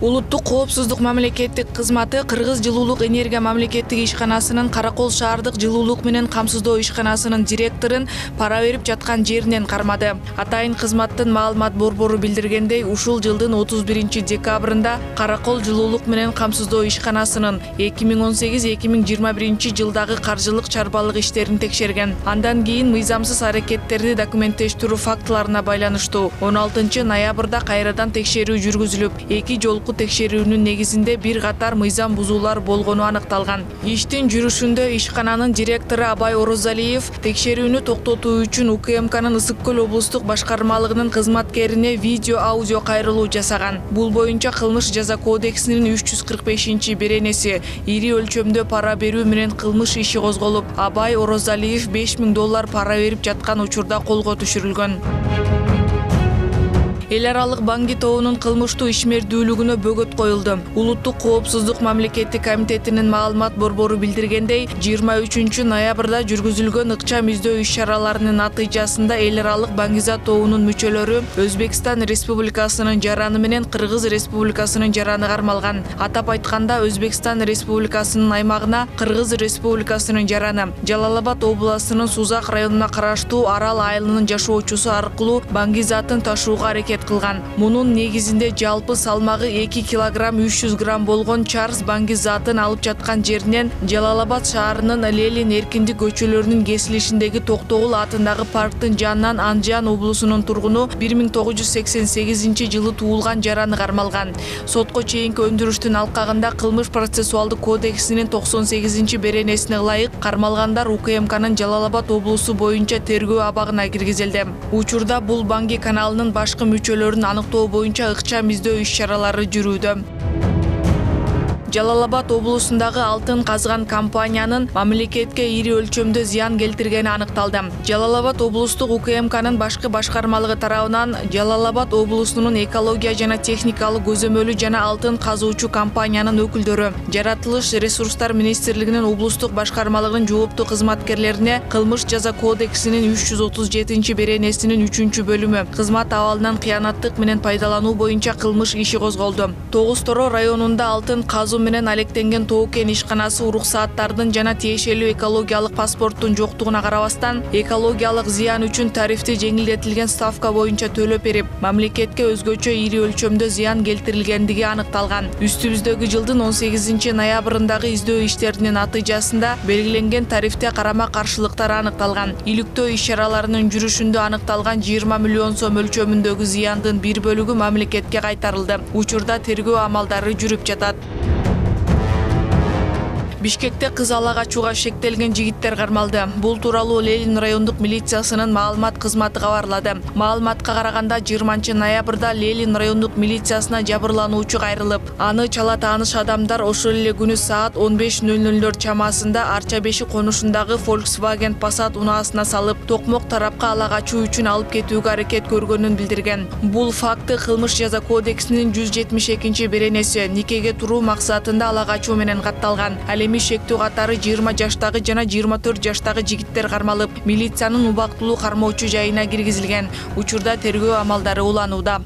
Улуттук коопсуздук мамлекеттик кызматы Кыргыз жылуулук энергия мамлекеттик ишканасынын Каракол шаардык жылуулук менен камсыздоо ишканасынын директорун пара берип жаткан жеринен кармады. Атайын кызматтын маалымат борбору билдиргендей, ушул жылдын 31-декабрында Каракол жылуулук менен камсыздоо ишканасынын 2018-2021 жылдагы каржылык чарбалык иштерин текшерген. Андан кийин мыйзамсыз аракеттерди документтештирүү фактыларына байланыштуу 16-ноябрда кайрадан текшерүү жүргүзүлүп, эки жолку текшерүүнүн негизинде бир катар мыйзам бузуулар болгону аныкталган. Иштин жүрүшүндө ишкананын директору Абай Орозалиев текшерүүнү токтотуу үчүн УКМКнын Ысык Көл облустук башкармалыгынын кызматкерине видео-аудио кайрылуу жасаган. Бул боюнча кылмыш жаза кодексинин 345-беренеси ири өлчөмдө пара берүү менен кылмыш иши козголуп, Абай Орозалиев $5000 пара берип жаткан учурда колго түшүрүлгөн. Эл аралык Банги тобунун кылмыштуу ишмердүүлүгүнө бөгөт коюлду. Улуттук коопсуздук мамлекеттик комитетинин маалымат борбору билдиргендей, 23-ноябрда жүргүзүлгөн ыкчам издөө иш-чараларынын натыйжасында эл аралык Баңгизат тобунун мүчөлөрү Өзбекстан Республикасынын жараны менен Кыргыз Республикасынын жараны кармалган. Атап айтканда, Өзбекстан Республикасынын аймагына Кыргыз Республикасынын жараны Жалал-Абад областынын Сузак районуна караштуу Арал айылынын жашоочусу аркылуу Баңгизатын ташууга аракет кылган. Мунун негизинде жалпы салмагы 2 килограмм 300 грамм болгон Чарльз Баңгизатын алып жаткан жеринен Жалал-Абад шаарынын Ленин Эркиндик көчөлөрүнүн кесилишиндеги Токтогул атындагы парктын жанынан Анжан облусунун тургуну 1988 жылы туулган жараны кармалган. Сотко чейинки өндүрүштүн алкагында кылмыш процессуалдык кодексинин 98-беренесине ылайык кармалгандар УКМКнын Жалал-Абад облусу боюнча тергөө абагына киргизилди. Учурда бул Банги каналынын башкы мүчөлөрүн аныктоо боюнча ыкчам издөө иш-чаралары жүрүүдө. Жалал-Абад облусундагы алтын казган компаниянын мамлекетке ири өлчөмдө зыян келтиргени аныкталды. Жалал-Абад облустук УКМКнын башкы башкармалыгы тарабынан Жалал-Абад облусунун экология жана техникалык көзөмөлү жана алтын казуучу компаниянын өкүлдөрү, жаратылыш ресурстар министрлигинин облустук башкармалыгынын жооптуу кызматкерлерине кылмыш жаза кодексинин 337-беренесинин 3-бөлүмү кызмат абалынан кыянаттык менен пайдалануу боюнча кылмыш иши козголду. Тогуз-Торо районунда алтын казуу менен алектенген Тоо-Кен ишканасы уруксааттардын жана тиешелүү экологиялык паспорттун жоктугуна карабастан, экологиялык зыян үчүн тарифти жеңилдетилген ставка боюнча төлөп берип, мамлекетке өзгөчө ири өлчөмдө зыян келтирилгендиги аныкталган. Үстүбүздөгү жылдын 18-ноябрындагы издөө иштеринин натыйжасында белгиленген тарифте карама-каршылыктар аныкталган. Иликтөө иш-чараларынын жүрүшүндө аныкталган 20 миллион сом өлчөмүндөгү зыяндын бир бөлүгү мамлекетке кайтарылды. Учурда тергөө амалдары жүрүп жатат. Бишкекте кыз ала качууга шектелген жигиттер кармалды. Бул тууралуу Ленин райондук милициясынын маалымат кызматы кабарлады. Маалыматка караганда 20-ноябрда Ленин райондук милициясына жабырлануучу кайрылып, аны чала тааныш адамдар ошол эле күнү саат 15:00 чамасында Арча-Беши конушундагы Volkswagen Passat унаасына салып, Токмок тарапка ала качуу үчүн алып кетүүгө аракет көргөнүн билдирген. Бул факты кылмыш жаза кодексинин 172-беренеси никеге туруу максатында ала качуу менен катталган. Шектүү катары 20 жаштагы жана 24 жаштагы жигиттер кармалып, милициянын убактылуу кармоочу жайына киргизилген. Учурда тергөө амалдары уланууда.